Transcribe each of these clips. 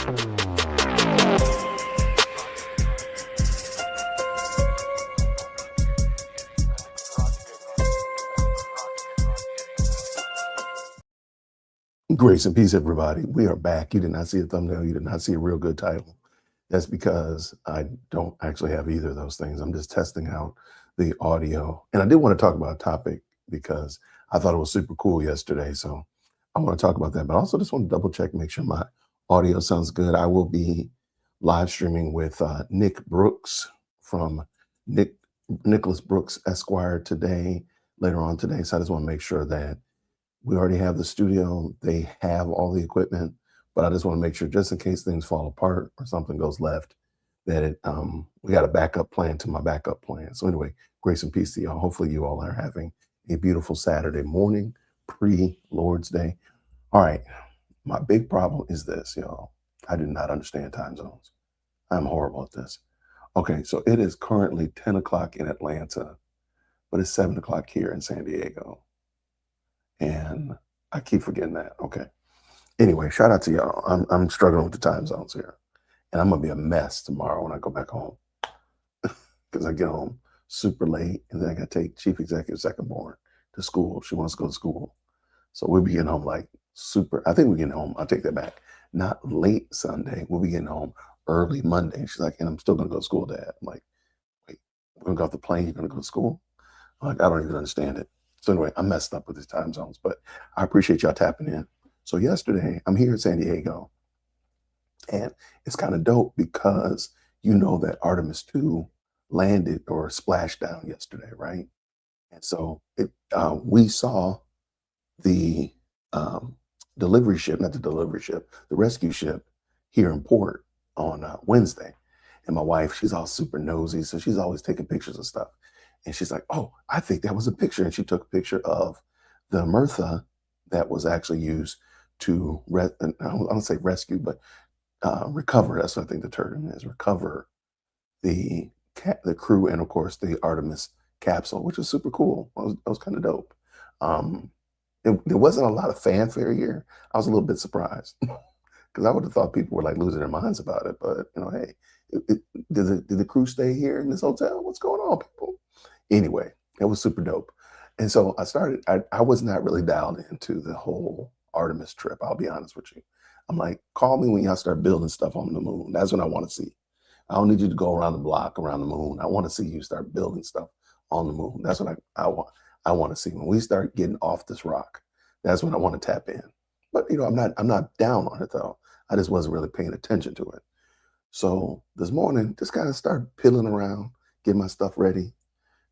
Grace and peace, everybody. We are back. You did not see a thumbnail. You did not see a real good title. That's because I don't actually have either of those things. I'm just testing out the audio. And I did want to talk about a topic because I thought it was super cool yesterday. So I want to talk about that. But I also just want to double check, make sure my audio sounds good. I will be live streaming with Nick Brooks from Nicholas Brooks Esquire today, later on today. So I just want to make sure that we already have the studio. They have all the equipment, but I just want to make sure, just in case things fall apart or something goes left, that we got a backup plan to my backup plan. So anyway, grace and peace to y'all. Hopefully you all are having a beautiful Saturday morning, pre-Lord's Day. All right, my big problem is this, y'all. I do not understand time zones. I'm horrible at this. Okay, so it is currently 10 o'clock in Atlanta, but it's 7 o'clock here in San Diego. And I keep forgetting that. Okay. Anyway, shout out to y'all. I'm struggling with the time zones here. And I'm going to be a mess tomorrow when I go back home. Because I get home super late. And then I got to take Chief Executive Second Born to school. She wants to go to school. So we'll be getting home like I think we're getting home. I'll take that back. Not late Sunday. We'll be getting home early Monday. She's like, and I'm still going to go to school, Dad. I'm like, wait, we're going to go off the plane. You're going to go to school? I'm like, I don't even understand it. So anyway, I'm messed up with these time zones, but I appreciate y'all tapping in. So yesterday, I'm here in San Diego, and it's kind of dope because you know that Artemis 2 landed or splashed down yesterday, right? And so we saw the delivery ship, not the delivery ship, the rescue ship here in port on Wednesday. And my wife, she's all super nosy, so she's always taking pictures of stuff. And she's like, oh, I think that was a picture. And she took a picture of the Mirtha that was actually used to, I don't say rescue, but recover. That's what I think the term is, recover the crew and, of course, the Artemis capsule, which was super cool. That was kind of dope. There wasn't a lot of fanfare here. I was a little bit surprised because I would have thought people were like losing their minds about it. But, hey, did the crew stay here in this hotel? What's going on, people? Anyway, it was super dope. And so I was not really dialed into the whole Artemis trip. I'll be honest with you. I'm like, call me when y'all start building stuff on the moon. That's what I want to see. I don't need you to go around the block, around the moon. I want to see you start building stuff on the moon. That's what I want. I want to see when we start getting off this rock. That's when I want to tap in. But I'm not down on it though. I just wasn't really paying attention to it. So this morning, just kind of started piddling around, getting my stuff ready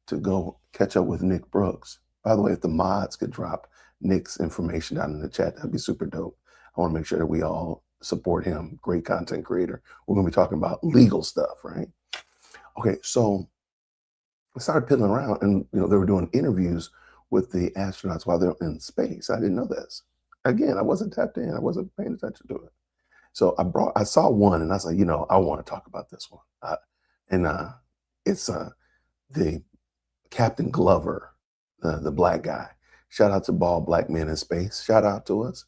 to go catch up with Nick Brooks. By the way, if the mods could drop Nick's information down in the chat, that'd be super dope. I want to make sure that we all support him. Great content creator. We're going to be talking about legal stuff, right? Okay, so I started piddling around, and they were doing interviews with the astronauts while they're in space. I didn't know this. Again, I wasn't tapped in. I wasn't paying attention to it. So I saw one, and I was like, I want to talk about this one. It's the Captain Glover, the black guy. Shout out to Bald Black Men in Space. Shout out to us.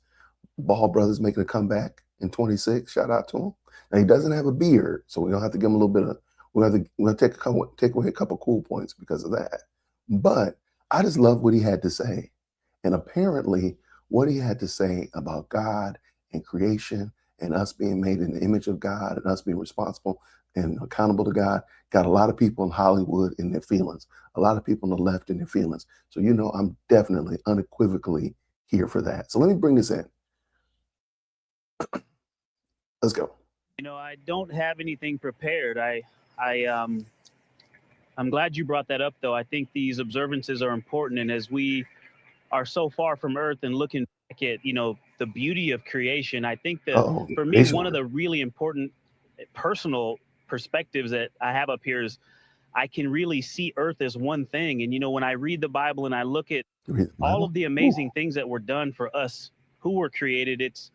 Ball Brothers making a comeback in 26. Shout out to him. Now he doesn't have a beard, so we're gonna have to give him a little bit of. We're gonna take away a couple cool points because of that. But I just love what he had to say, and apparently what he had to say about God and creation and us being made in the image of God and us being responsible and accountable to God got a lot of people in Hollywood in their feelings, a lot of people on the left in their feelings. So I'm definitely unequivocally here for that. So let me bring this in. Let's go. I don't have anything prepared. I'm glad you brought that up, though. I think these observances are important, and as we are so far from Earth and looking back at the beauty of creation, I think that for me, one of the really important personal perspectives that I have up here is I can really see Earth as one thing. And when I read the Bible and I look at all of the amazing things that were done for us who were created, it's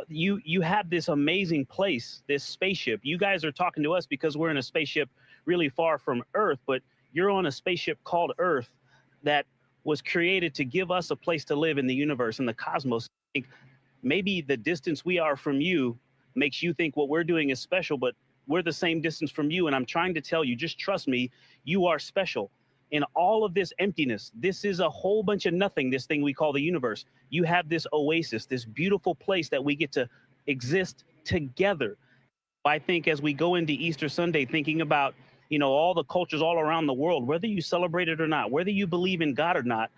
you have this amazing place, this spaceship. You guys are talking to us because we're in a spaceship really far from Earth, but you're on a spaceship called Earth that was created to give us a place to live in the universe, in the cosmos. I think maybe the distance we are from you makes you think what we're doing is special, but we're the same distance from you. And I'm trying to tell you, just trust me, you are special. In all of this emptiness, this is a whole bunch of nothing, this thing we call the universe. You have this oasis, this beautiful place that we get to exist together. I think as we go into Easter Sunday, thinking about all the cultures all around the world, whether you celebrate it or not, whether you believe in God or not,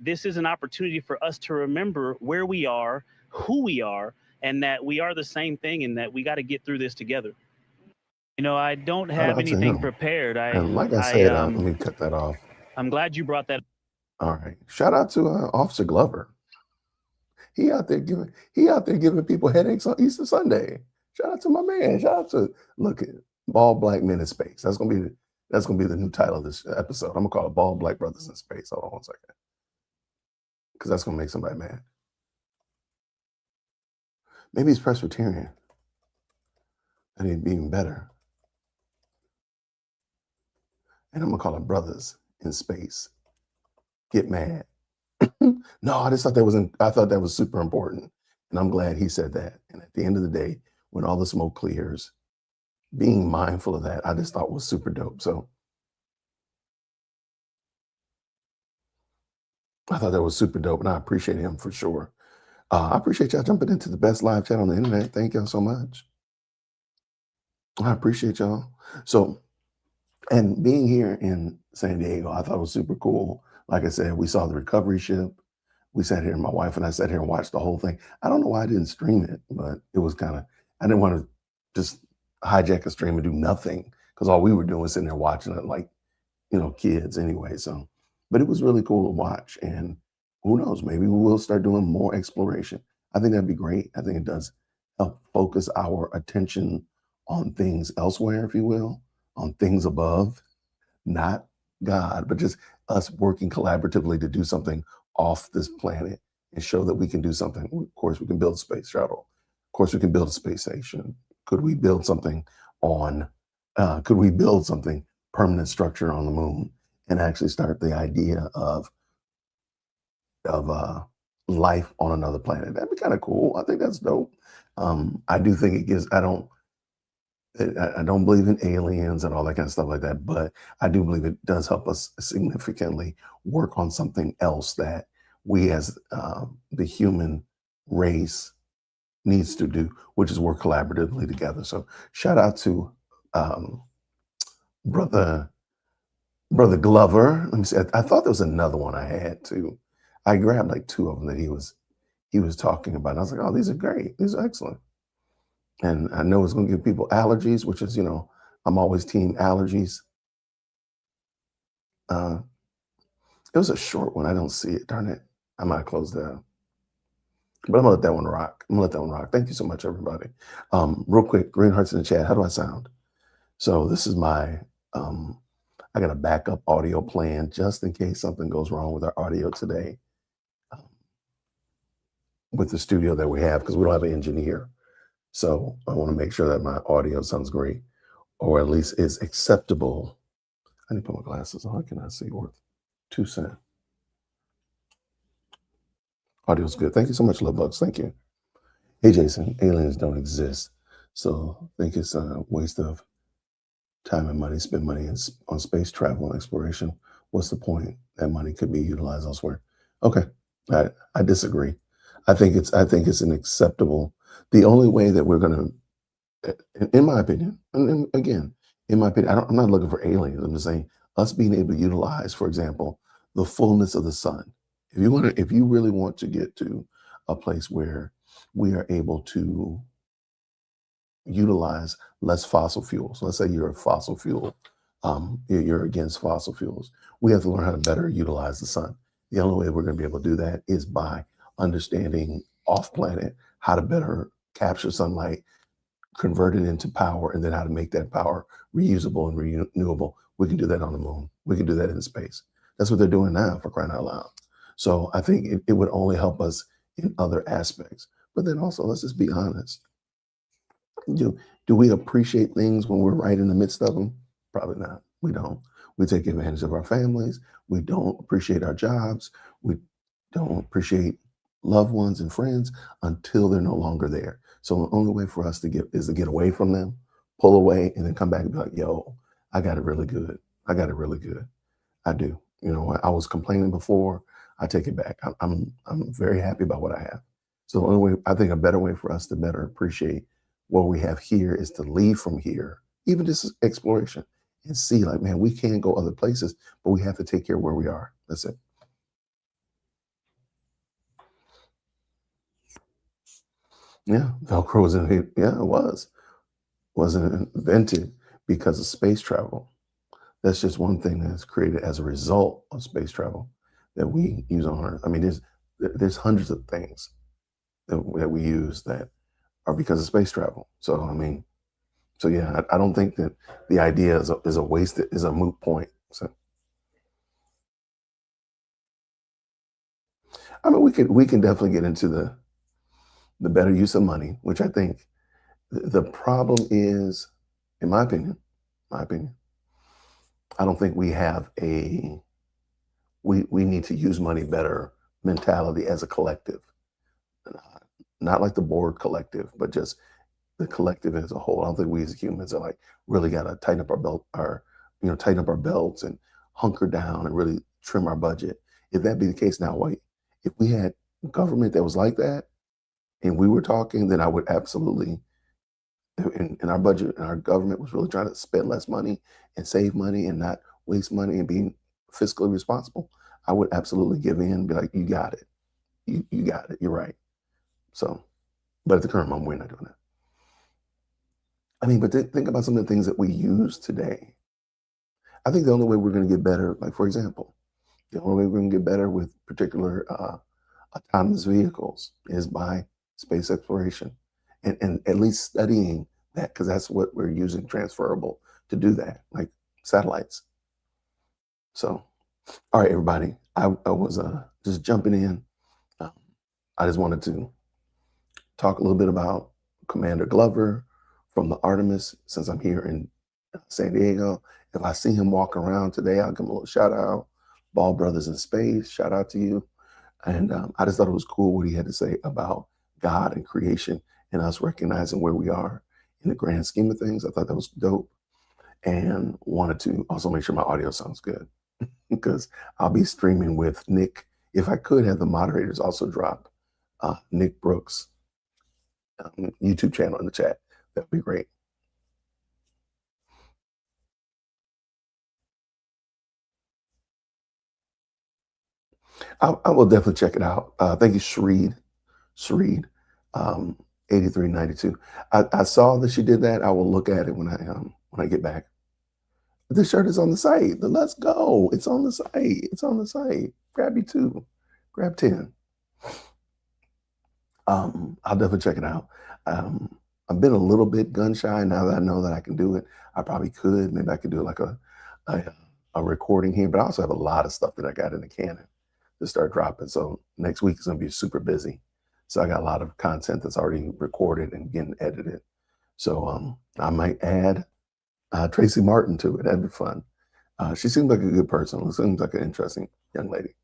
this is an opportunity for us to remember where we are, who we are, and that we are the same thing, and that we got to get through this together. I don't Shout have out to anything him. prepared. And like I I said, let me cut that off. I'm glad you brought that. All right. Shout out to Officer Glover. He out there giving people headaches on Easter Sunday. Shout out to my man. Shout out to look at Bald Black Men in Space. That's gonna be the new title of this episode. I'm gonna call it Bald Black Brothers in Space. Hold on one second. Because that's gonna make somebody mad. Maybe he's Presbyterian. And he'd be even better. And I'm gonna call it Brothers in Space. Get mad. No, I just thought I thought that was super important. And I'm glad he said that. And at the end of the day, when all the smoke clears, being mindful of that, I just thought was super dope. So I thought that was super dope, and I appreciate him for sure. I appreciate y'all jumping into the best live chat on the internet. Thank y'all so much. I appreciate y'all. So, and being here in San Diego, I thought it was super cool. Like I said, we saw the recovery ship. We sat here, my wife and I sat here and watched the whole thing. I don't know why I didn't stream it, but it was I didn't want to just hijack a stream and do nothing because all we were doing was sitting there watching it like, kids anyway. So, but it was really cool to watch. And who knows, maybe we will start doing more exploration. I think that'd be great. I think it does help focus our attention on things elsewhere, if you will, on things above, not God, but just us working collaboratively to do something off this planet and show that we can do something. Of course, we can build a space shuttle. Of course, we can build a space station. Could we build something permanent structure on the moon and actually start the idea of life on another planet? That'd be kind of cool. I think that's dope. I do think it gives, I don't believe in aliens and all that kind of stuff like that, but I do believe it does help us significantly work on something else that we as the human race needs to do, which is work collaboratively together. So shout out to brother Glover. Let me see. I thought there was another one I had too. I grabbed like two of them that he was talking about. And I was like, oh, these are great. These are excellent. And I know it's going to give people allergies, which is, I'm always team allergies. It was a short one. I don't see it. Darn it. I might close that. But I'm going to let that one rock. Thank you so much, everybody. Real quick, green hearts in the chat. How do I sound? So this is my, I got a backup audio plan just in case something goes wrong with our audio today with the studio that we have, because we don't have an engineer. So I want to make sure that my audio sounds great, or at least is acceptable. I need to put my glasses on. I cannot see worth 2 cents. Audio's good. Thank you so much, Love Bugs. Thank you. Hey, Jason, aliens don't exist. So I think it's a waste of time and money, spend money on space travel and exploration. What's the point? That money could be utilized elsewhere. Okay, I disagree. I think it's an acceptable. The only way that we're going to, in my opinion, and again, in my opinion, I'm not looking for aliens. I'm just saying us being able to utilize, for example, the fullness of the sun. If you really want to get to a place where we are able to utilize less fossil fuels. Let's say you're a fossil fuel, you're against fossil fuels. We have to learn how to better utilize the sun. The only way we're going to be able to do that is by understanding off planet how to better capture sunlight, convert it into power, and then how to make that power reusable and renewable. We can do that on the moon. We can do that in space. That's what they're doing now, for crying out loud. So I think it would only help us in other aspects. But then also, let's just be honest. Do we appreciate things when we're right in the midst of them? Probably not. We don't. We take advantage of our families. We don't appreciate our jobs. We don't appreciate loved ones and friends until they're no longer there. So the only way for us to get is to get away from them, pull away, and then come back and be like, yo, I got it really good. I got it really good. I do. You know, I was complaining before. I take it back. I'm very happy about what I have. So the only way I think a better way for us to better appreciate what we have here is to leave from here, even just exploration, and see like, man, we can go other places, but we have to take care of where we are. That's it. Yeah, Velcro was in. Yeah, it wasn't invented because of space travel. That's just one thing that's created as a result of space travel that we use on Earth. I mean, there's hundreds of things that we use that are because of space travel. So I mean, so yeah, I don't think that the idea is a wasted is a moot point. So I mean, we can definitely get into the better use of money, which I think the problem is, in my opinion, I don't think we have a we need to use money better mentality as a collective. Uh, Not like the board collective, but just the collective as a whole. I don't think we as humans are like really got to tighten up our belt, tighten up our belts and hunker down and really trim our budget. If that be the case now, wait, if we had government that was like that and we were talking, then I would absolutely, and our budget and our government was really trying to spend less money and save money and not waste money and being fiscally responsible, I would absolutely give in and be like, you got it. You got it. You're right. So, but at the current moment, we're not doing that. I mean, but think about some of the things that we use today. I think the only way we're going to get better, like for example, the only way we're going to get better with particular autonomous vehicles is by space exploration and at least studying that because that's what we're using transferable to do that, like satellites. So, all right, everybody, I was just jumping in. Um, I just wanted to talk a little bit about Commander Glover from the Artemis since I'm here in San Diego. If I see him walking around today, I'll give him a little shout out. Ball Brothers in Space, shout out to you. And I just thought it was cool what he had to say about God and creation and us recognizing where we are in the grand scheme of things. I thought that was dope and wanted to also make sure my audio sounds good because I'll be streaming with Nick. If I could have the moderators also drop Nick Brooks' YouTube channel in the chat, that'd be great. I will definitely check it out. Thank you, Shareed, 8392. I saw that she did that. I will look at it when I get back. This shirt is on the site. Let's go. It's on the site. It's on the site. Grab you two. Grab 10. I'll definitely check it out. I've been a little bit gun shy now that I know that I can do it. I probably could. Maybe I could do like a, a recording here, but I also have a lot of stuff that I got in the cannon to start dropping. So next week is gonna be super busy. So I got a lot of content that's already recorded and getting edited. So I might add Tracy Martin to it. That'd be fun. She seems like a good person. Seems like an interesting young lady.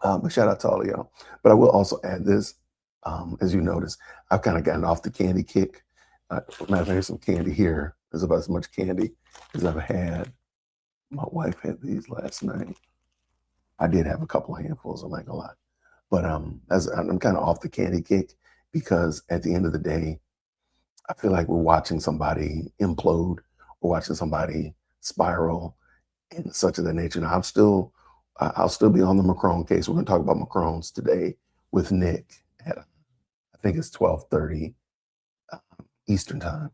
But shout out to all of y'all. But I will also add this. As you notice, I've kind of gotten off the candy kick. Matter of fact, there's some candy here. There's about as much candy as I've had. My wife had these last night. I did have a couple of handfuls, I'm not gonna lie. But as I'm kind of off the candy kick because at the end of the day, I feel like we're watching somebody implode or watching somebody spiral and such of that nature. Now, I'll still be on the Macron case. We're going to talk about Macrons today with Nick at I think it's 12:30 Eastern time.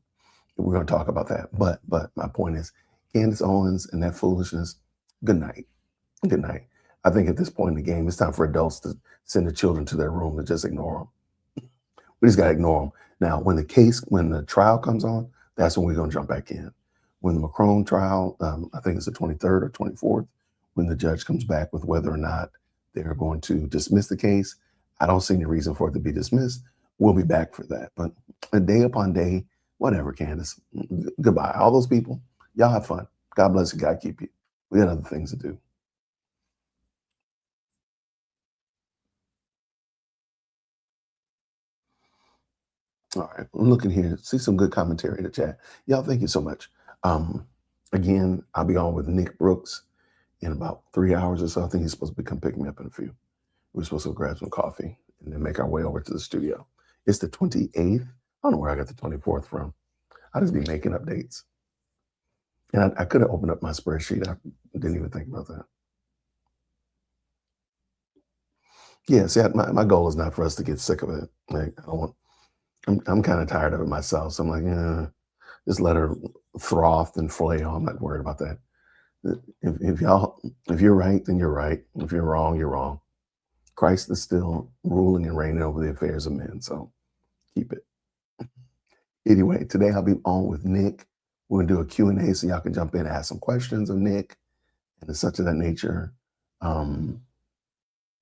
We're going to talk about that. But my point is, Candace Owens and that foolishness. Good night. Good night. I think at this point in the game, it's time for adults to send the children to their room and just ignore them. We just got to ignore them. Now, when the trial comes on, that's when we're going to jump back in. When the Macron trial, I think it's the 23rd or 24th, when the judge comes back with whether or not they're going to dismiss the case, I don't see any reason for it to be dismissed. We'll be back for that. But a day upon day, whatever, Candace. Goodbye. All those people, y'all have fun. God bless you. God keep you. We got other things to do. All right, I'm looking here. See some good commentary in the chat. Y'all, thank you so much. Um, Again, I'll be on with Nick Brooks in about 3 hours or so. I think he's supposed to come pick me up in a few. We're supposed to grab some coffee and then make our way over to the studio. It's the 28th. I don't know where I got the 24th from. I just be making up dates. And I could have opened up my spreadsheet. I didn't even think about that. Yeah, see, my goal is not for us to get sick of it. Like, I don't want, I'm kind of tired of it myself. So I'm like, yeah, just let her froth and flail. I'm not worried about that. If you're right, then you're right. If you're wrong, you're wrong. Christ is still ruling and reigning over the affairs of men. So keep it. Anyway, today I'll be on with Nick. We're gonna do a Q&A so y'all can jump in and ask some questions of Nick and such of that nature.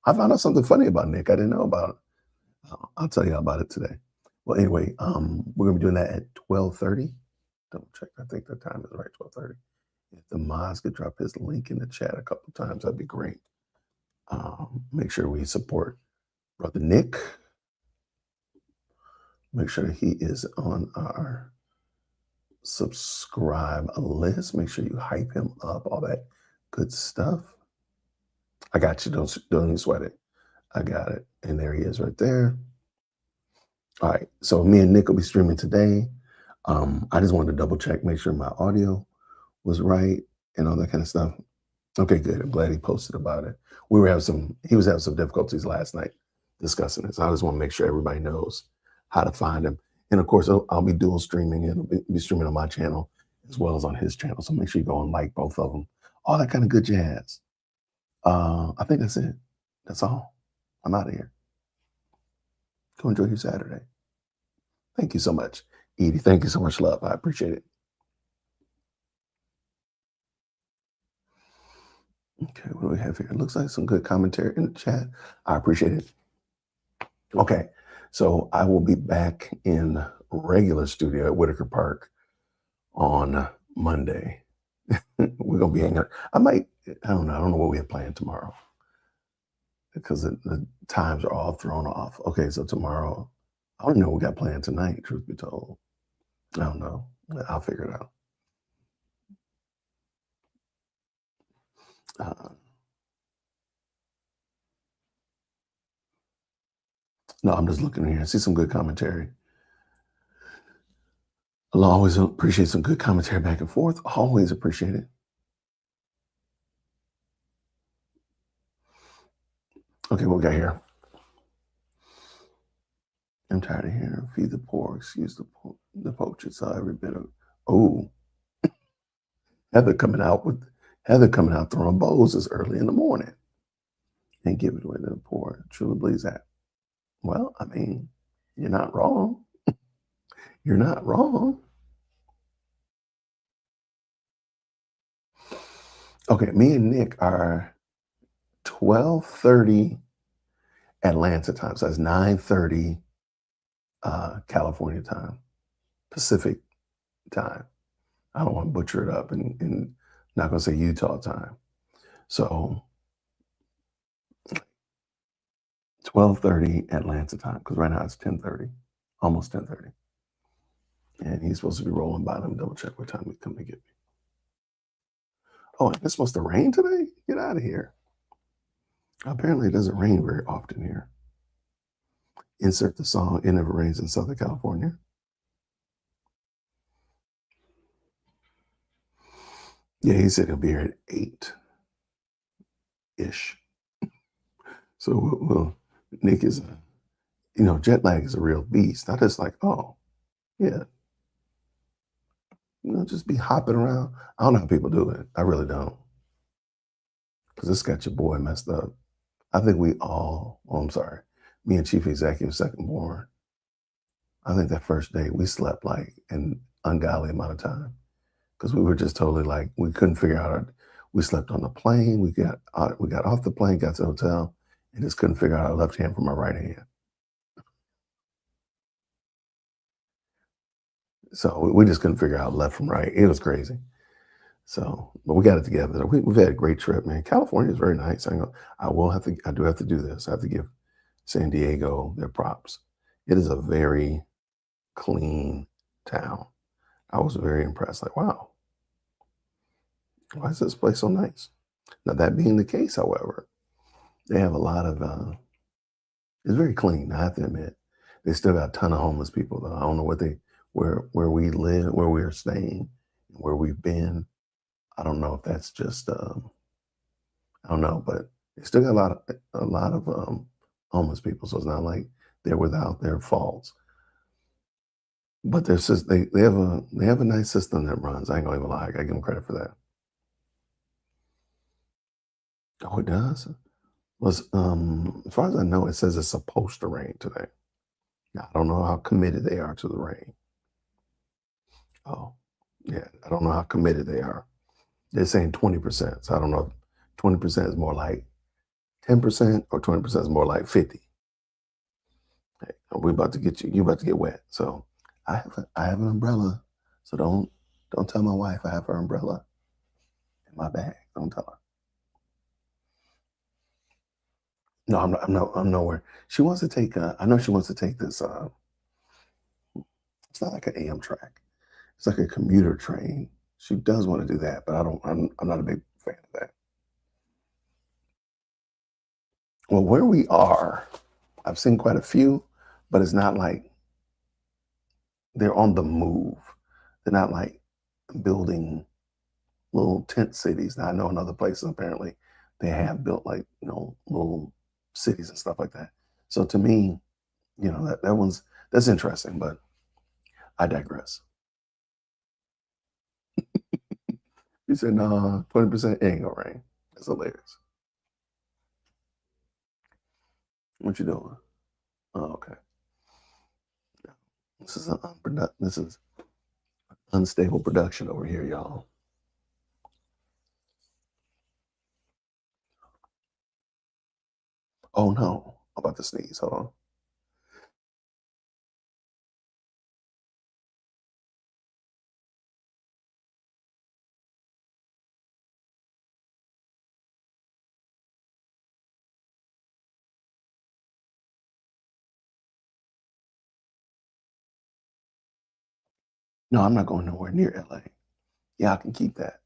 I found out something funny about Nick I didn't know about. I'll tell you about it today. Well, anyway, we're gonna be doing that at 12:30. Double check. I think the time is right, 12:30. If the mods could drop his link in the chat a couple times, that'd be great. Make sure we support Brother Nick. Make sure that he is on our subscribe list. Make sure you hype him up, all that good stuff. I got you. Don't even sweat it. I got it. And there he is right there. All right. So me and Nick will be streaming today. I just wanted to double check, make sure my audio was right and all that kind of stuff. Okay, good. I'm glad he posted about it. He was having some difficulties last night discussing it. So I just want to make sure everybody knows how to find him. And of course, I'll be dual streaming and I'll be streaming on my channel as well as on his channel. So make sure you go and like both of them. All that kind of good jazz. I think that's it. That's all. I'm out of here. Go enjoy your Saturday. Thank you so much, Edie. Thank you so much, love. I appreciate it. Okay, what do we have here? It looks like some good commentary in the chat. I appreciate it. Okay, so I will be back in regular studio at Whitaker Park on Monday. We're gonna be hanging out. I don't know what we have planned tomorrow because the times are all thrown off. Okay, so tomorrow, I don't know what we got planned tonight, truth be told. I don't know. I'll figure it out. No, I'm just looking here. I see some good commentary. I'll always appreciate some good commentary back and forth. Always appreciate it. Okay, what we got here? I'm tired of hearing feed the poor, excuse the poacher. Saw every bit of Heather coming out throwing bows as early in the morning and give it away to the poor. Truly believes that. Well, I mean, you're not wrong. You're not wrong. Okay, me and Nick are 12:30 Atlanta time. So that's 9:30 California time, Pacific time. I don't want to butcher it up and not going to say Utah time. So 12:30 Atlanta time, because right now it's 10:30, almost 10:30. And he's supposed to be rolling by. Let me double check what time he's coming to get me. Oh, it's supposed to rain today? Get out of here. Apparently it doesn't rain very often here. Insert the song It Never Rains in Southern California. Yeah, he said he'll be here at 8-ish. So Nick is, jet lag is a real beast. Not just like, oh, yeah, just be hopping around. I don't know how people do it. I really don't. Because this got your boy messed up. I think me and Chief Executive Second Born, I think that first day we slept like an ungodly amount of time. Because we were just totally like, we couldn't figure out, we slept on the plane, we got off the plane, got to the hotel, and just couldn't figure out our left hand from our right hand. So we just couldn't figure out left from right. It was crazy. So, but we got it together. We've had a great trip, man. California is very nice. I do have to do this. I have to give San Diego their props. It is a very clean town. I was very impressed. Like, wow, why is this place so nice? Now, that being the case, however, they have a lot of, it's very clean, I have to admit. They still got a ton of homeless people, though. I don't know where we live, where we're staying, where we've been. I don't know if that's just, I don't know, but they still got a lot of homeless people. So it's not like they're without their faults. But they have a nice system that runs. I ain't gonna even lie. I gotta give them credit for that. Oh, it does. As far as I know, it says it's supposed to rain today. Now, I don't know how committed they are to the rain. Oh, yeah, I don't know how committed they are. They're saying 20%. So I don't know if 20% is more like 10% or 20% is more like 50. Hey, we about to get you. You about to get wet. So I have an umbrella. So don't tell my wife I have her umbrella in my bag. Don't tell her. No, I'm nowhere. She wants to take. I know she wants to take this. It's not like an AM track. It's like a commuter train. She does want to do that, but I don't. I'm not a big fan of that. Well, where we are, I've seen quite a few, but it's not like they're on the move. They're not like building little tent cities. Now I know in other places apparently they have built like little cities and stuff like that. So to me, that's interesting, but I digress. You said no, 20% ain't gonna rain. That's hilarious. What you doing? Oh, okay. This is unstable production over here, y'all. Oh no, I'm about to sneeze. Hold on. No, I'm not going nowhere near LA. Yeah, I can keep that.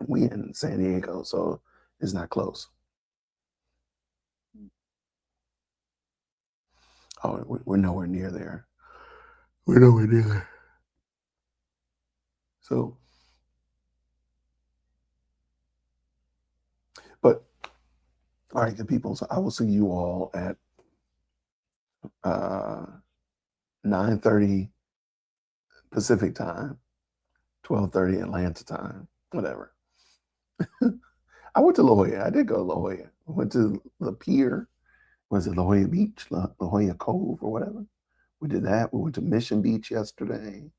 We in San Diego, so it's not close. Oh, we're nowhere near there. We're nowhere near there. So, but all right, good people. So I will see you all at uh 9:30 Pacific time, 12:30 Atlanta time, whatever. I went to La Jolla. I did go to La Jolla. I went to the pier. Was it La Jolla Beach, La Jolla Cove, or whatever? We did that. We went to Mission Beach yesterday.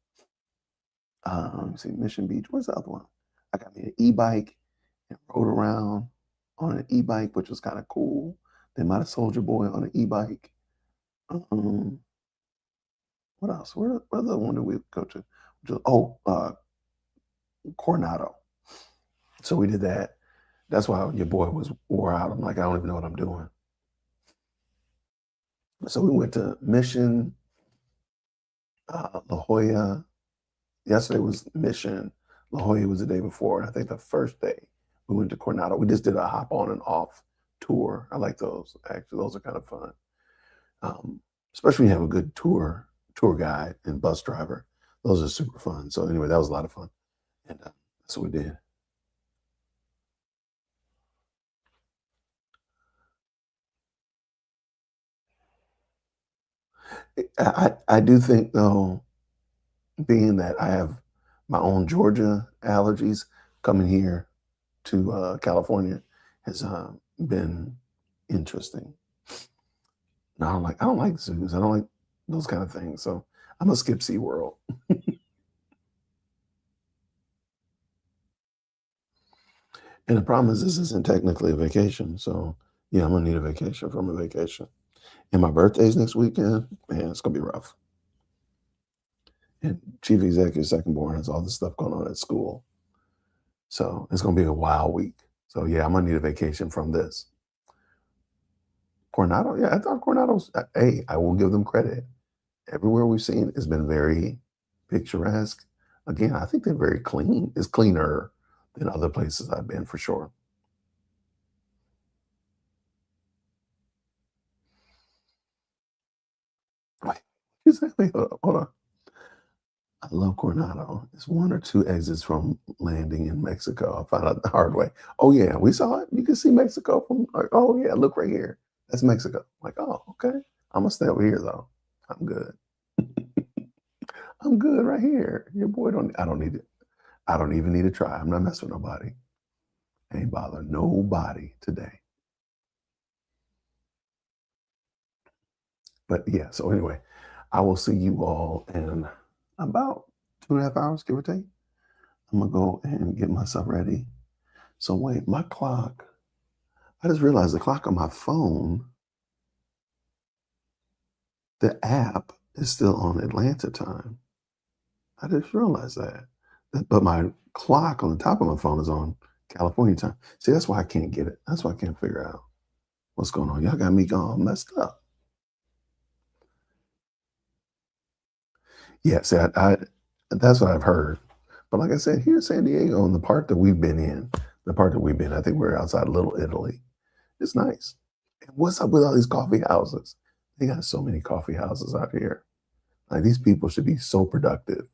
Let me see, Mission Beach. What's the other one? I got me an e-bike and rode around on an e-bike, which was kind of cool. Then my Soldier Boy on an e-bike. Um, what else? Where the one did we go to? Coronado. So we did that. That's why your boy was wore out. I'm like, I don't even know what I'm doing. So we went to Mission, La Jolla. Yesterday was Mission. La Jolla was the day before. And I think the first day we went to Coronado. We just did a hop on and off tour. I like those. Actually, those are kind of fun. Especially when you have a good tour guide and bus driver. Those are super fun. So anyway, that was a lot of fun. And that's what we did. I do think though, being that I have my own Georgia allergies, coming here to California has been interesting. No, I don't like zoos. I don't like those kind of things. So I'm gonna skip SeaWorld. And the problem is this isn't technically a vacation. So yeah, I'm gonna need a vacation from a vacation. And my birthday's next weekend. Man, it's gonna be rough. And chief executive second born has all this stuff going on at school. So it's gonna be a wild week. So yeah, I'm gonna need a vacation from this. Coronado, yeah, I thought Coronado's. Hey, I will give them credit. Everywhere we've seen has been very picturesque. Again, I think they're very clean. It's cleaner than other places I've been for sure. Wait, wait, hold on. I love Coronado. It's one or two exits from landing in Mexico. I found out the hard way. Oh yeah, we saw it. You can see Mexico from like, oh yeah, look right here. That's Mexico. I'm like, oh, okay. I'm gonna stay over here though. I'm good. I'm good right here. Your boy don't I don't need it. I don't even need to try. I'm not messing with nobody. Ain't bother nobody today. But yeah, so anyway, I will see you all in about 2.5 hours, give or take. I'm gonna go and get myself ready. So wait, my clock. I just realized the clock on my phone, the app is still on Atlanta time. I just realized that. But my clock on the top of my phone is on California time. See, that's why I can't get it. That's why I can't figure out what's going on. Y'all got me all messed up. Yeah, see, that's what I've heard. But like I said, here in San Diego, in the part that we've been in, I think we're outside Little Italy. It's nice. And what's up with all these coffee houses? They got so many coffee houses out here. Like these people should be so productive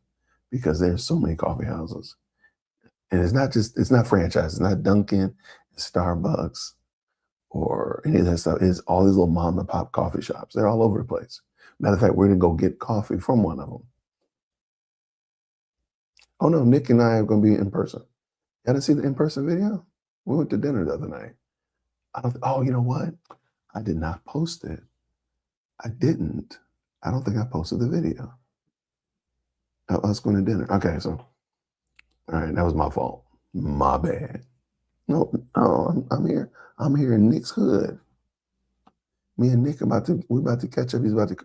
because there's so many coffee houses. And it's not franchise, it's not Dunkin', it's Starbucks or any of that stuff. It's all these little mom and pop coffee shops. They're all over the place. Matter of fact, we're gonna go get coffee from one of them. Oh no, Nick and I are gonna be in person. You didn't see the in-person video? We went to dinner the other night. I don't oh, you know what? I did not post it. I didn't. I don't think I posted the video of us going to dinner. Okay, so all right, that was my fault. My bad. No, oh, I'm here. I'm here in Nick's hood. Me and Nick we're about to catch up. He's about to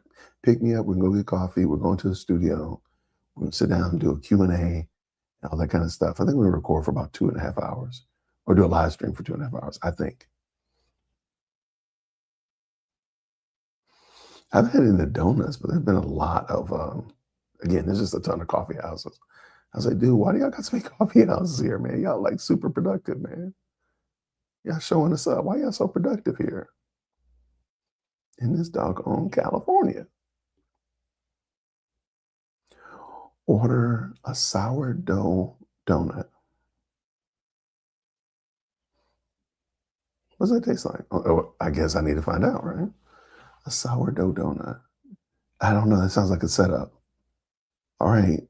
pick me up. We're gonna go get coffee. We're going to the studio. We're gonna sit down and do a Q&A and all that kind of stuff. I think we record for about 2.5 hours or do a live stream for 2.5 hours, I think. I've had it in the donuts, but there's been a lot of, again, there's just a ton of coffee houses. I was like, dude, why do y'all got so many coffee houses here, man? Y'all like super productive, man. Y'all showing us up. Why y'all so productive here in this doggone California? Order a sourdough donut. What does that taste like? I guess I need to find out, right? A sourdough donut. I don't know. That sounds like a setup. All right.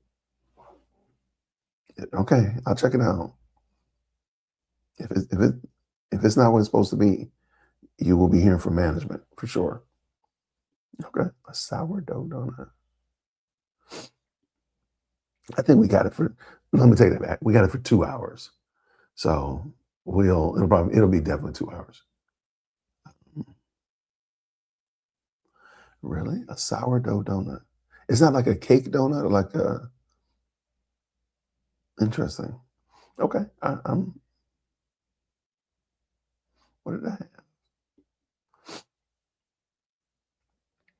Okay, I'll check it out. If it if it if it's not what it's supposed to be, you will be hearing from management for sure. Okay, a sourdough donut. I think we got it for. Let me take that back. We got it for 2 hours. So it'll be definitely 2 hours. Really, a sourdough donut? It's not like a cake donut or like a. Interesting. Okay, I'm. What did I have?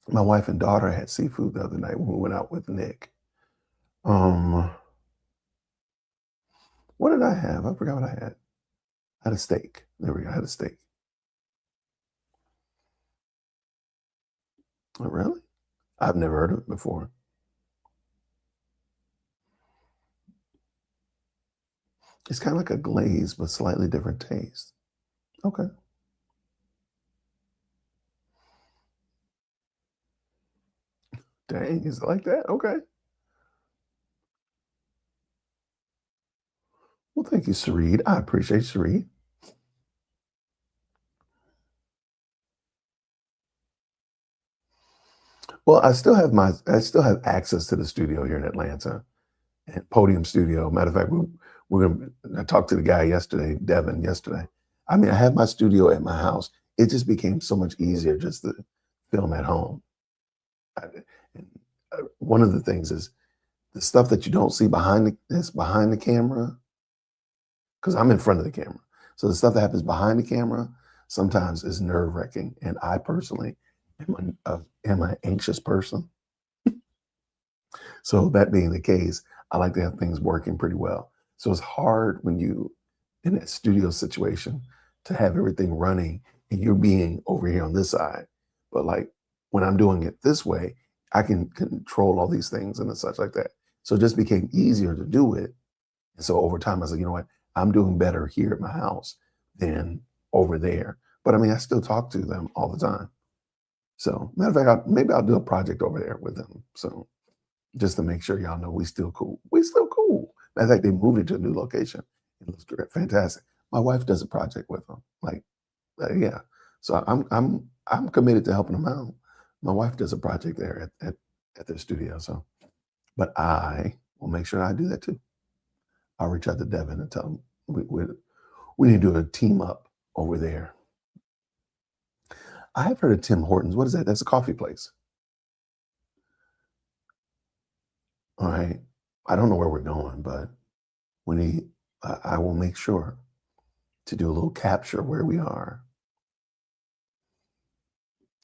My wife and daughter had seafood the other night when we went out with Nick. Um, what did I have? I forgot what I had. I had a steak. There we go. I had a steak. Oh, really? I've never heard of it before. It's kind of like a glaze, but slightly different taste. Okay. Dang, is it like that? Okay. Well, thank you, Sareed. I appreciate Sareed. Well, I still have access to the studio here in Atlanta and Podium Studio. Matter of fact, I talked to the guy yesterday, Devin, yesterday. I mean, I have my studio at my house. It just became so much easier just to film at home. And one of the things is the stuff that you don't see that's behind the camera, because I'm in front of the camera. So the stuff that happens behind the camera sometimes is nerve wracking. And I personally am an anxious person. So that being the case, I like to have things working pretty well. So it's hard when you in that studio situation to have everything running and you're being over here on this side. But like when I'm doing it this way, I can control all these things and such like that. So it just became easier to do it. And so over time, I said, you know what? I'm doing better here at my house than over there. But I mean, I still talk to them all the time. So matter of fact, maybe I'll do a project over there with them. So just to make sure y'all know we still cool. We still cool. Matter of fact, they moved it to a new location. It looks great, fantastic. My wife does a project with them. Like, yeah. So I'm committed to helping them out. My wife does a project there at their studio. So, but I will make sure I do that too. I'll reach out to Devin and tell him we need to do a team up over there. I have heard of Tim Hortons. What is that? That's a coffee place. All right. I don't know where we're going, but when I will make sure to do a little capture where we are.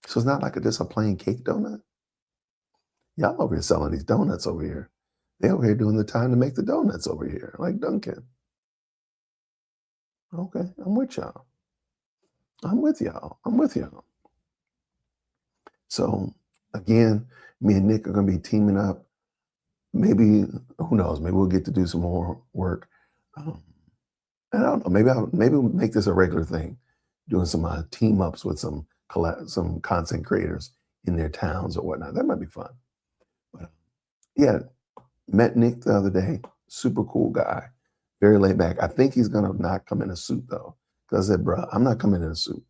So it's not like just a plain cake donut. Y'all over here selling these donuts over here. They over here doing the time to make the donuts over here, like Duncan. Okay, I'm with y'all. I'm with y'all. I'm with y'all. So again, me and Nick are gonna be teaming up. Maybe who knows? Maybe we'll get to do some more work. Um, and I don't know. Maybe we'll make this a regular thing, doing some team ups with some content creators in their towns or whatnot. That might be fun. But yeah, met Nick the other day. Super cool guy, very laid back. I think he's gonna not come in a suit though, because I said, "Bro, I'm not coming in a suit.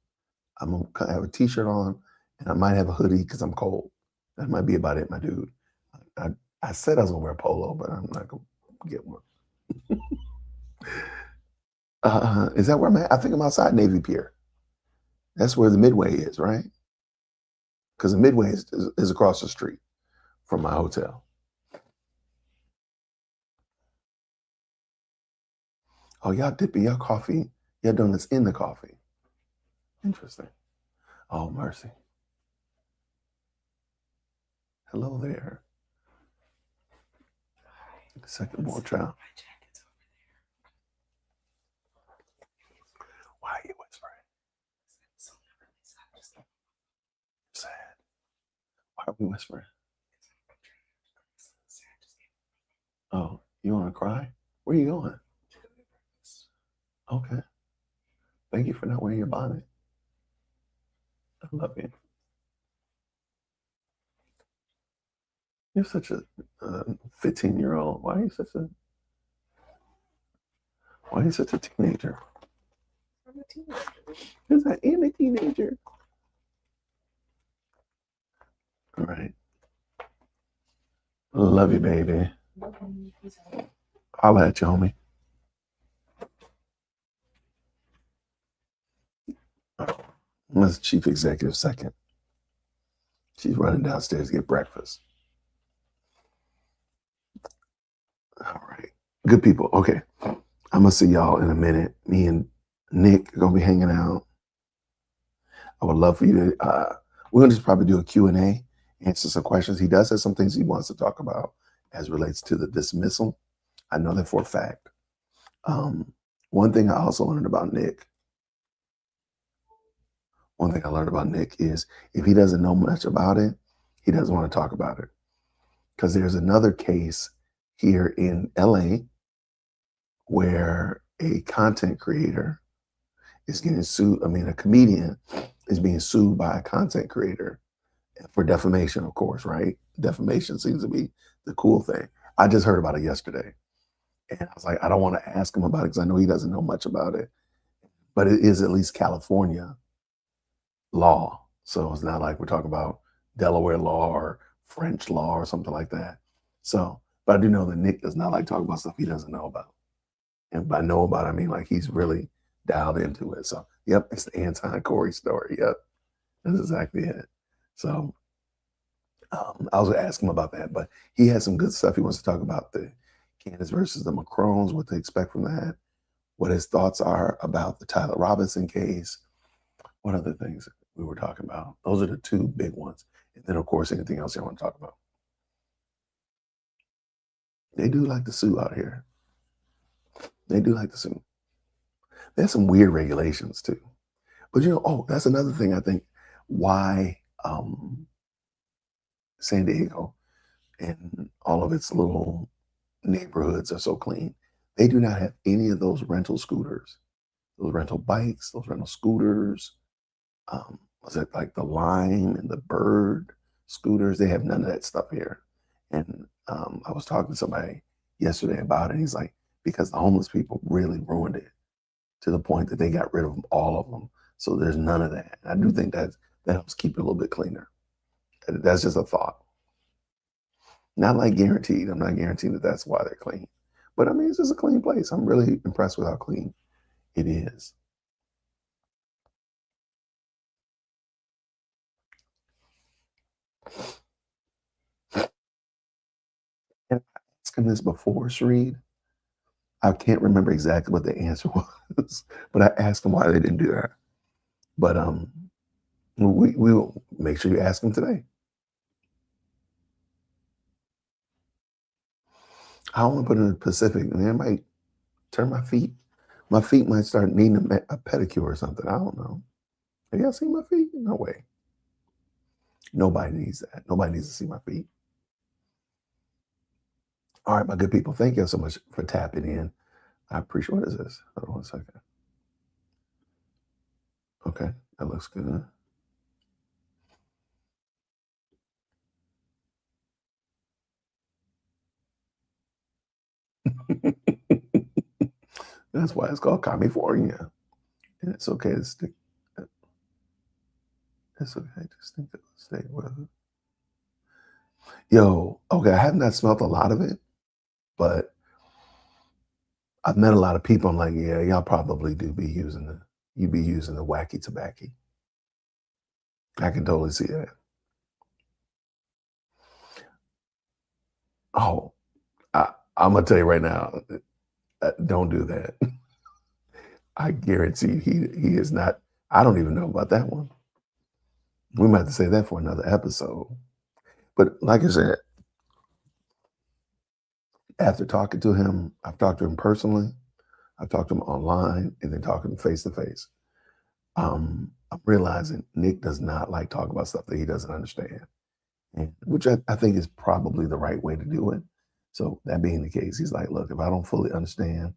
I'm gonna have a t-shirt on, and I might have a hoodie because I'm cold. That might be about it, my dude." I, I said I was gonna wear a polo, but I'm not gonna get one. Is that where I'm at? I think I'm outside Navy Pier. That's where the Midway is, right? Because the Midway is across the street from my hotel. Oh, y'all dipping your coffee, your donuts in the coffee. Interesting. Oh, mercy. Hello there. Second more child. Why are you whispering? Sad. Why are we whispering? Oh, you want to cry? Where are you going? Okay. Thank you for not wearing your bonnet. I love you. You're such a 15-year-old. Why are you such a teenager? I'm a teenager. Because I am a teenager. All right. Love you, baby. Holla at you, homie. That's chief executive second. She's running downstairs to get breakfast. All right. Good people. Okay. I'm gonna see y'all in a minute. Me and Nick are gonna be hanging out. I would love for you to we're gonna just probably do a Q&A, answer some questions. He does have some things he wants to talk about as relates to the dismissal. I know that for a fact. One thing I also learned about Nick, one thing I learned about Nick is if he doesn't know much about it, he doesn't want to talk about it. Because there's another case here in LA where a content creator is getting sued. I mean, a comedian is being sued by a content creator for defamation, of course, right? Defamation seems to be the cool thing. I just heard about it yesterday. And I was like, I don't want to ask him about it because I know he doesn't know much about it. But it is at least California law. So it's not like we're talking about Delaware law or French law or something like that. So, but I do know that Nick does not like talking about stuff he doesn't know about. And by know about, I mean like he's really dialed into it. So, yep, it's the Anton Corey story. Yep, that's exactly it. So, I was going to ask him about that, but he has some good stuff. He wants to talk about the Candace versus the Macrones, what to expect from that, what his thoughts are about the Tyler Robinson case, what other things we were talking about. Those are the two big ones. And then, of course, anything else you want to talk about. They do like to sue out here. They do like to sue. There's some weird regulations too. But oh, that's another thing I think why San Diego and all of its little neighborhoods are so clean. They do not have any of those rental scooters, those rental bikes, those rental scooters. Was it like the Lime and the Bird scooters? They have none of that stuff here. And I was talking to somebody yesterday about it. And he's like, because the homeless people really ruined it to the point that they got rid of all of them. So there's none of that. I do think that helps keep it a little bit cleaner. That's just a thought. Not like guaranteed. I'm not guaranteeing that that's why they're clean. But I mean, it's just a clean place. I'm really impressed with how clean it is. And I asked him this before, Sreed. I can't remember exactly what the answer was, but I asked him why they didn't do that. But we will make sure you ask him today. I don't want to put it in the Pacific, and I might turn my feet. My feet might start needing a pedicure or something. I don't know. Have y'all seen my feet? No way. Nobody needs that. Nobody needs to see my feet. All right, my good people. Thank you so much for tapping in. I appreciate. What is this? Hold on one second. Okay, that looks good. That's why it's called California. And it's okay to stick. It's okay to stick to stay with it. Yo, okay, I have not smelt a lot of it, but I've met a lot of people. I'm like, yeah, y'all probably do be using you be using the wacky tobacco. I can totally see that. Oh, I'm gonna tell you right now, don't do that. I guarantee you, he is not. I don't even know about that one. We might have to say that for another episode. But like I said, after talking to him, I've talked to him personally, I've talked to him online, and then talking to him face to face. I'm realizing Nick does not like talk about stuff that he doesn't understand, and, which I think is probably the right way to do it. So that being the case, he's like, look, if I don't fully understand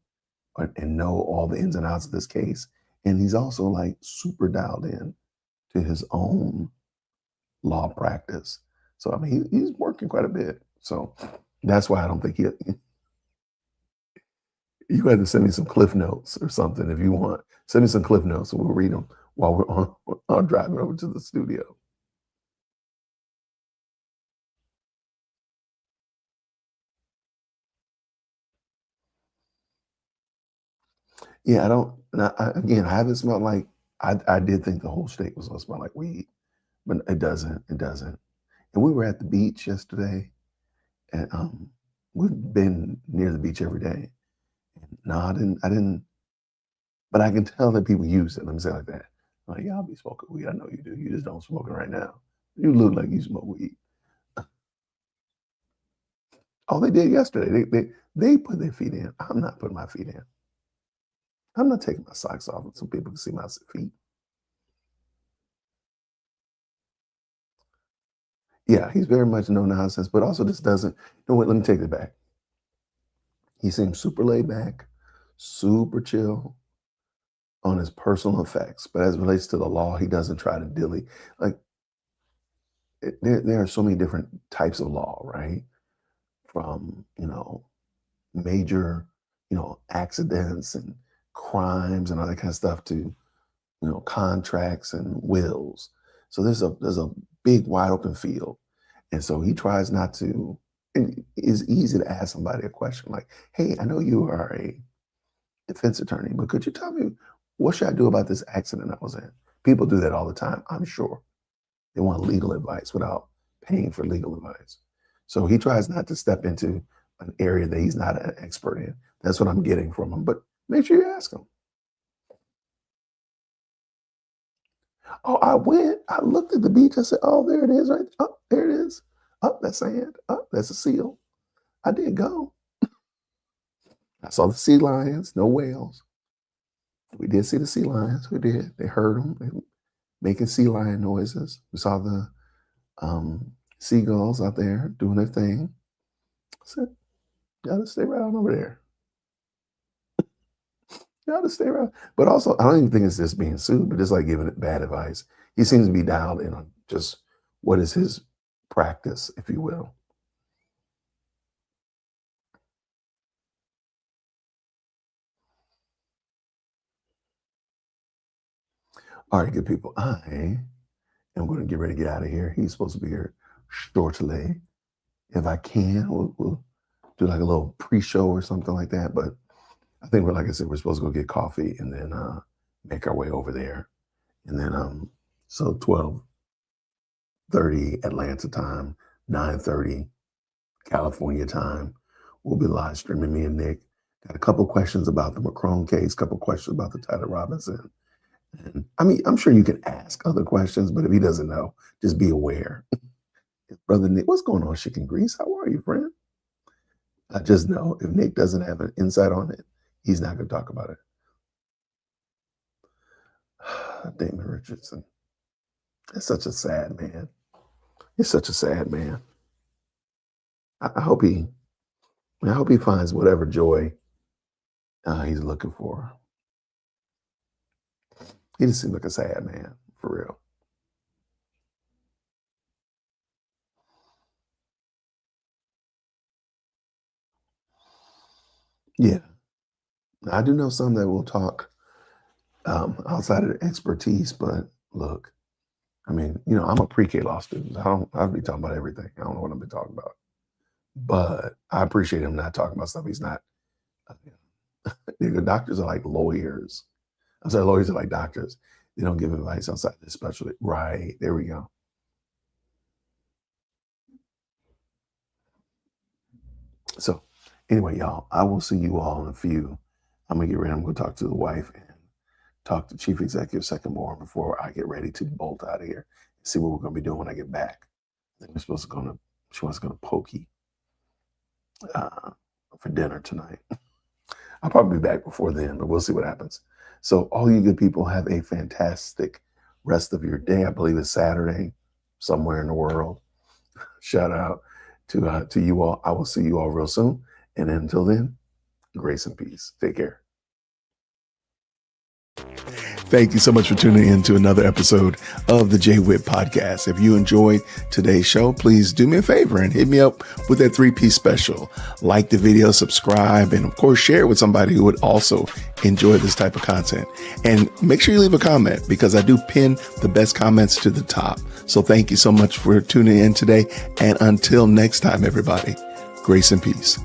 and know all the ins and outs of this case, and he's also like super dialed in to his own law practice. So I mean, he's working quite a bit. So that's why I don't think he. You have to send me some cliff notes or something if you want. Send me some cliff notes and we'll read them while we're on driving over to the studio. Yeah, I don't. Again, I haven't smelled like. I did think the whole state was gonna smell like weed, but it doesn't. It doesn't. And we were at the beach yesterday, and we've been near the beach every day. And no, I didn't. I didn't. But I can tell that people use it. Let me say it like that. Like, yeah, I'll be smoking weed. I know you do. You just don't smoke it right now. You look like you smoke weed. Oh, they did yesterday. They put their feet in. I'm not putting my feet in. I'm not taking my socks off so people can see my feet. Yeah, he's very much no nonsense, but also this doesn't. You know what? Let me take it back. He seems super laid back, super chill on his personal effects, but as it relates to the law, he doesn't try to dilly. Like there are so many different types of law, right? From major accidents and crimes and all that kind of stuff to contracts and wills. So there's a big wide open field, and so he tries not to. It's easy to ask somebody a question like, "Hey, I know you are a defense attorney, but could you tell me what should I do about this accident I was in?" People do that all the time. I'm sure they want legal advice without paying for legal advice. So he tries not to step into an area that he's not an expert in. That's what I'm getting from him. But make sure you ask him. Oh, I went, I looked at the beach. I said, oh, there it is, right? Oh, there it is. Oh, that's sand. Oh, that's a seal. I did go. I saw the sea lions, no whales. We did see the sea lions. We did. They heard them. They were making sea lion noises. We saw the seagulls out there doing their thing. I said, gotta stay right on over there. Gotta stay right. But also, I don't even think it's just being sued, but it's like giving it bad advice. He seems to be dialed in on just what is his practice, if you will. All right, good people. I am going to get ready to get out of here. He's supposed to be here shortly. If I can, we'll do like a little pre-show or something like that. But I think like I said, we're supposed to go get coffee and then make our way over there. And then so 12:30 Atlanta time, 9:30 California time. We'll be live streaming. Me and Nick got a couple questions about the Macron case, couple questions about the Tyler Robinson. And I mean, I'm sure you can ask other questions, but if he doesn't know, just be aware. Brother Nick, what's going on, Chicken Grease? How are you, friend? I just know if Nick doesn't have an insight on it, he's not going to talk about it. Damon Richardson. That's such a sad man. He's such a sad man. I hope he finds whatever joy he's looking for. He just seems like a sad man, for real. Yeah. I do know some that will talk outside of the expertise, but look, I mean, I'm a pre-K law student. I'll be talking about everything. I don't know what I've been talking about. But I appreciate him not talking about stuff he's not. The doctors are like lawyers. I'm sorry, lawyers are like doctors. They don't give advice outside their specialty. Right. There we go. So anyway, y'all, I will see you all in a few. I'm going to get ready. I'm going to talk to the wife and talk to Chief Executive Second before I get ready to bolt out of here and see what we're going to be doing when I get back. I think she wants to go to Pokey for dinner tonight. I'll probably be back before then, but we'll see what happens. So all you good people, have a fantastic rest of your day. I believe it's Saturday somewhere in the world. Shout out to you all. I will see you all real soon. And until then, grace and peace. Take care. Thank you so much for tuning in to another episode of the Jay Witt Podcast. If you enjoyed today's show, please do me a favor and hit me up with that 3-piece special. Like the video, subscribe, and of course, share it with somebody who would also enjoy this type of content. And make sure you leave a comment because I do pin the best comments to the top. So thank you so much for tuning in today. And until next time, everybody, grace and peace.